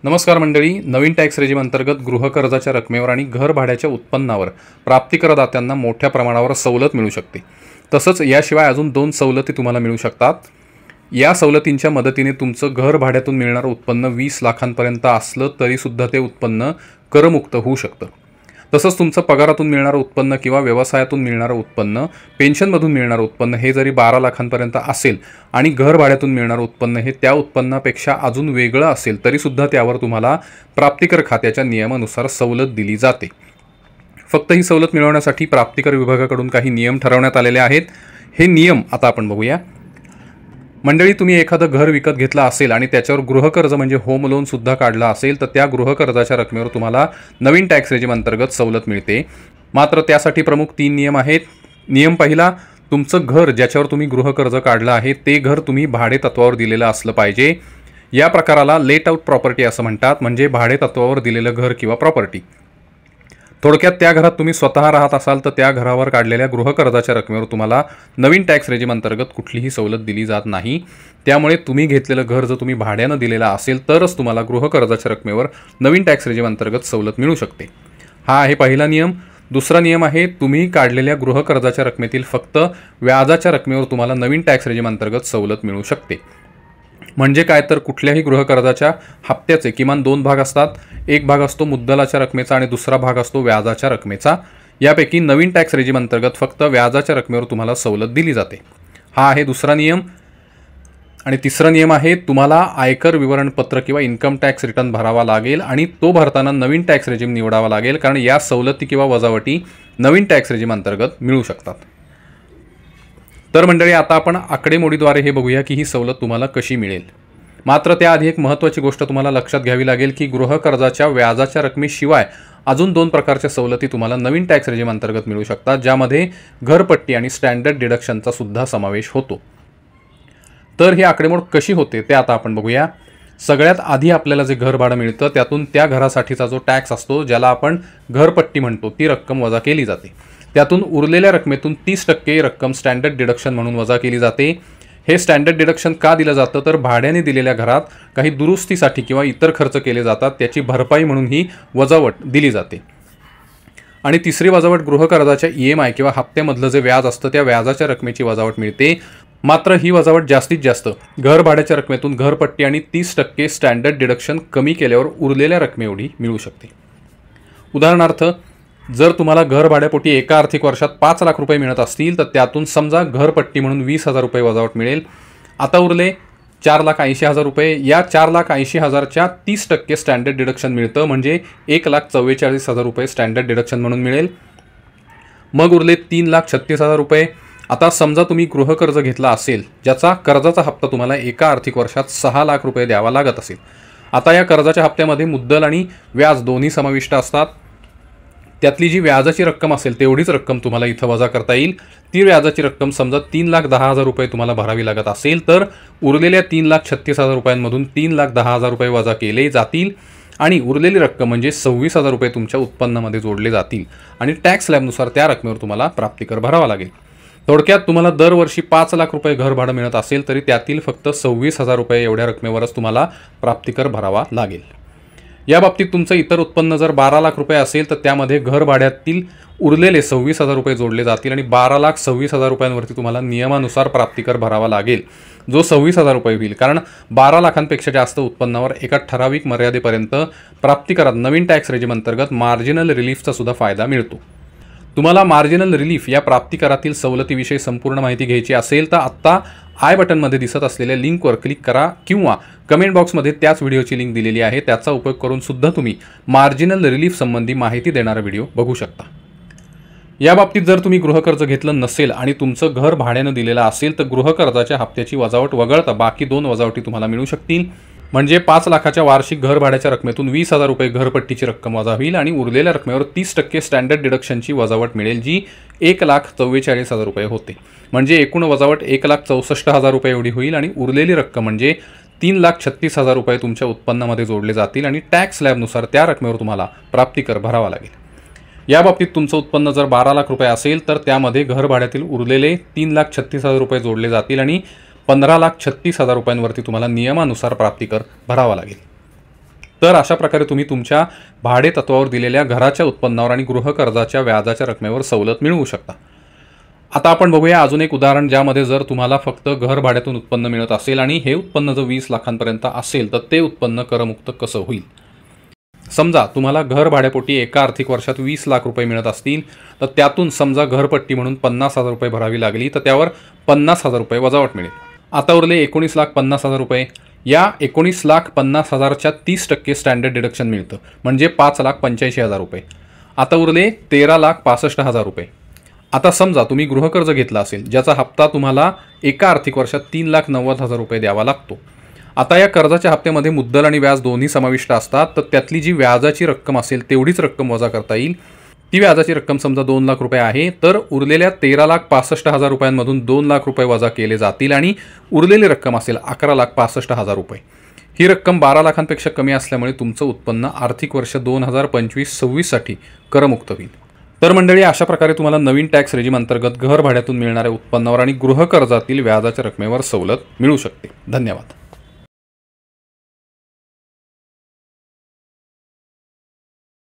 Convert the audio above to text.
नमस्कार मंडळी, नवीन tax regime अंतर्गत गृहकर्जाच्या रकमेवर आणि घर भाड्याच्या उत्पन्नावर प्राप्तिकरदात्यांना मोठ्या प्रमाणावर सवलत मिळू शकते। तसंच याशिवाय अजून 2 सवलती तुम्हाला मिळू शकतात। या सवलतींच्या मदतीने तुमचं घर भाड्यातून मिळणारं उत्पन्न 20 लाखांपर्यंत असलं तरी सुद्धा ते उत्पन्न करमुक्त होऊ शकतं। तसंच तुमचं पगारातून मिळणारं उत्पन्न किंवा व्यवसायातून मिळणारं उत्पन्न, पेन्शनमधून मिळणारं उत्पन्न हे जरी 12 लाखांपर्यंत असेल आणि घर भाड्यातून मिळणारं उत्पन्न हे त्या उत्पन्नापेक्षा अजून वेगळं असेल तरी सुद्धा त्यावर तुम्हाला प्राप्तिकर खात्याच्या नियमानुसार सवलत दिली जाते। फक्त ही सवलत मिळवण्यासाठी प्राप्तिकर विभागाकडून काही नियम ठरवण्यात आलेले आहेत। हे नियम आता आपण बघूया। मंडळी, तुम्ही एखादं घर विकत घेतलं असेल आणि त्याच्यावर गृहकर्ज म्हणजे होम लोन सुद्धा काढला असेल तर त्या गृहकर्जाच्या रकमेवर तुम्हाला नवीन टॅक्स रेजिम अंतर्गत सवलत मिळते। मात्र त्यासाठी प्रमुख 3 नियम आहेत। नियम पहिला, तुमचं घर ज्याच्यावर तुम्ही गृहकर्ज काढलं आहे ते घर तुम्ही भाडे तत्वावर दिलेलं असलं पाहिजे। या प्रकाराला लेट आउट प्रॉपर्टी असं म्हणतात, म्हणजे भाडे तत्वावर दिलेलं घर किंवा प्रॉपर्टी। थोडक्यात त्या घरात तुम्ही स्वतः राहत असाल तर त्या घरावर काढलेल्या गृहकर्जाच्या रकमेवर तुम्हाला नवीन टॅक्स रेजिम अंतर्गत कुठलीही सवलत दिली जात नाही। त्यामुळे तुम्ही घेतलेलं घर जर तुम्ही भाड्यानं दिलेलं असेल तरच तुम्हाला गृहकर्जाच्या रकमेवर नवीन टॅक्स रेजिम अंतर्गत सवलत मिळू शकते। हा आहे पहिला नियम। दुसरा नियम आहे, तुम्ही काढलेल्या गृहकर्जाच्या रकमेतील फक्त व्याजाच्या रकमेवर तुम्हाला नवीन टॅक्स रेजिम अंतर्गत सवलत मिळू शकते। म्हणजे काय तर कुठल्याही गृहकर्जाच्या हप्त्याचे किमान 2 भाग असतात। एक भाग असतो मुद्दलाच्या रकमेचा आणि दुसरा भाग असतो व्याजाच्या रकमेचा। यापैकी नवीन टॅक्स रेजिम अंतर्गत फक्त व्याजाच्या रकमेवर तुम्हाला सवलत दिली जाते। हा आहे दुसरा नियम। आणि तिसरा नियम आहे, तुम्हाला आयकर विवरणपत्र किंवा इन्कम टॅक्स रिटर्न भरावा लागेल आणि तो भरताना नवीन टॅक्स रेजिम निवडावा लागेल, कारण या सवलती किंवा वजावटी नवीन टॅक्स रेजिम अंतर्गत मिळू शकतात। तर मंडळी, आता आपण आकडेमोडीद्वारे हे बघूया की ही सवलत तुम्हाला कशी मिळेल। मात्र त्याआधी एक महत्त्वाची गोष्ट तुम्हाला लक्षात घ्यावी लागेल की गृहकर्जाच्या व्याजाच्या रकमेशिवाय अजून 2 प्रकारच्या सवलती तुम्हाला नवीन टॅक्स रेजिम अंतर्गत मिळू शकतात, ज्यामध्ये घरपट्टी आणि स्टँडर्ड डिडक्शनचा सुद्धा समावेश होतो। तर ही आकडेमोड कशी होते ते आता आपण बघूया। सगळ्यात आधी आपल्याला जे घर भाडं मिळतं त्यातून त्या घरासाठीचा जो टॅक्स असतो, ज्याला आपण घरपट्टी म्हणतो, ती रक्कम वजा केली जाते। त्यातून उरलेल्या रकमेतून 30% रक्कम स्टँडर्ड डिडक्शन म्हणून वजा केली जाते। हे स्टँडर्ड डिडक्शन का दिलं जातं तर भाड्याने दिलेल्या घरात काही दुरुस्तीसाठी किंवा इतर खर्च केले जातात, त्याची भरपाई म्हणून ही वजावट दिली जाते। आणि तिसरी वजावट गृहकर्जाच्या EMI किंवा हप्त्यामधलं जे व्याज असतं त्या व्याजाच्या रकमेची वजावट मिळते। मात्र ही वजावट जास्तीत जास्त घर भाड्याच्या रकमेतून घरपट्टी आणि 30% स्टँडर्ड डिडक्शन कमी केल्यावर उरलेल्या रकमेएवढी मिळू शकते। उदाहरणार्थ, जर तुम्हाला घर भाड्यापोटी एका आर्थिक वर्षात 5 लाख रुपये मिळत असतील तर त्यातून समजा घरपट्टी म्हणून 20,000 रुपये वजावट मिळेल। आता उरले 4,80,000 रुपये। या 4,80,000च्या 30% स्टँडर्ड डिडक्शन मिळतं, म्हणजे 1,44,000 रुपये स्टँडर्ड डिडक्शन म्हणून मिळेल। मग उरले 3,36,000 रुपये। आता समजा तुम्ही गृहकर्ज घेतला असेल ज्याचा कर्जाचा हप्ता तुम्हाला एका आर्थिक वर्षात 6 लाख रुपये द्यावा लागत असेल। आता या कर्जाच्या हप्त्यामध्ये मुद्दल आणि व्याज दोन्ही समाविष्ट असतात। त्यातली जी व्याजाची रक्कम असेल तेवढीच रक्कम तुम्हाला इथं वजा करता येईल। ती व्याजाची रक्कम समजा 3,10,000 रुपये तुम्हाला भरावी लागत असेल तर उरलेल्या 3,36,000 रुपयांमधून 3,10,000 रुपये वजा केले जातील आणि उरलेली रक्कम म्हणजे 26,000 रुपये तुमच्या उत्पन्नामध्ये जोडले जातील आणि टॅक्स स्लॅबनुसार त्या रकमेवर तुम्हाला प्राप्तिकर भरावा लागेल। थोडक्यात तुम्हाला दरवर्षी 5 लाख रुपये घर भाडं मिळत असेल तरी त्यातील फक्त 26,000 रुपये एवढ्या रकमेवरच तुम्हाला प्राप्तिकर भरावा लागेल। या बाबतीत तुमचं इतर उत्पन्न जर 12 लाख रुपये असेल तर त्यामध्ये घर भाड्यातील उरलेले 26,000 रुपये जोडले जातील आणि 12,26,000 रुपयांवरती तुम्हाला नियमानुसार प्राप्तिकर भरावा लागेल, जो 26,000 रुपये होईल। कारण 12 लाखांपेक्षा जास्त उत्पन्नावर एका ठराविक मर्यादेपर्यंत प्राप्तिकरात नवीन टॅक्स रेजिम अंतर्गत मार्जिनल रिलीफचा सुद्धा फायदा मिळतो। तुम्हाला मार्जिनल रिलीफ या प्राप्तिकरातील सवलतीविषयी संपूर्ण माहिती घ्यायची असेल तर आत्ता आय बटनमध्ये दिसत असलेल्या लिंकवर क्लिक करा किंवा कमेंट बॉक्समध्ये त्याच व्हिडिओची लिंक दिलेली आहे, त्याचा उपयोग करून सुद्धा तुम्ही मार्जिनल रिलीफ संबंधी माहिती देणारा व्हिडिओ बघू शकता। या बाबतीत जर तुम्ही गृहकर्ज घेतलं नसेल आणि तुमचं घर भाड्यानं दिलेलं असेल तर गृहकर्जाच्या हप्त्याची वजावट वगळता बाकी 2 वजावटी तुम्हाला मिळू शकतील। म्हणजे 5 लाखाच्या वार्षिक घर भाड्याच्या रकमेतून 20,000 रुपये घरपट्टीची रक्कम वजा होईल आणि उरलेल्या रकमेवर 30% स्टँडर्ड डिडक्शनची वजावट मिळेल, जी 1,44,000 रुपये होते। म्हणजे एकूण वजावट 1,64,000 रुपये एवढी होईल आणि उरलेली रक्कम म्हणजे 3,36,000 रुपये तुमच्या उत्पन्नामध्ये जोडले जातील आणि टॅक्स स्लॅबनुसार त्या रकमेवर तुम्हाला प्राप्तिकर भरावा लागेल। या बाबतीत तुमचं उत्पन्न जर 12 लाख रुपये असेल तर त्यामध्ये घर भाड्यातील उरलेले 3,36,000 रुपये जोडले जातील आणि 15,36,000 रुपयांवरती तुम्हाला नियमानुसार प्राप्तिकर भरावा लागेल। तर अशा प्रकारे तुम्ही तुमच्या भाडे तत्वावर दिलेल्या घराच्या उत्पन्नावर आणि गृहकर्जाच्या व्याजाच्या रकमेवर सवलत मिळवू शकता. आता आपण बघूया अजून एक उदाहरण, ज्यामध्ये जर तुम्हाला फक्त घर भाड्यातून उत्पन्न मिळत असेल आणि हे उत्पन्न जर 20 लाखांपर्यंत असेल तर ते उत्पन्न करमुक्त कसं होईल. समजा तुम्हाला घर भाड्यापोटी एका आर्थिक वर्षात 20 लाख रुपये मिळत असतील, तर त्यातून समजा घरपट्टी म्हणून 50,000 रुपये भरावी लागली, तर त्यावर 50,000 रुपये वजावट मिळेल. आता उरले 19,50,000 रुपये. या 19,50,000च्या 30% स्टँडर्ड डिडक्शन मिळतं, म्हणजे 5,85,000 रुपये. आता उरले 13,65,000 रुपये. आता समजा तुम्ही गृहकर्ज घेतला असेल, ज्याचा हप्ता तुम्हाला एका आर्थिक वर्षात 3,90,000 रुपये द्यावा लागतो. आता या कर्जाच्या हप्त्यामध्ये मुद्दल आणि व्याज दोन्ही समाविष्ट असतात, तर त्यातली जी व्याजाची रक्कम असेल तेवढीच रक्कम वजा करता येईल. ती व्याजाची रक्कम समजा 2 लाख रुपये आहे, तर उरलेल्या 13,65,000 रुपयांमधून 2 लाख रुपये वजा केले जातील आणि उरलेली रक्कम असेल 11,65,000 रुपये. ही रक्कम 12 लाखांपेक्षा कमी असल्यामुळे तुमचं उत्पन्न आर्थिक वर्ष 2025-26साठी करमुक्त होईल. तर मंडळी, अशा प्रकारे तुम्हाला नवीन टॅक्स रेजिम अंतर्गत घर भाड्यातून मिळणाऱ्या उत्पन्नावर आणि गृहकर्जातील व्याजाच्या रकमेवर सवलत मिळू शकते. धन्यवाद.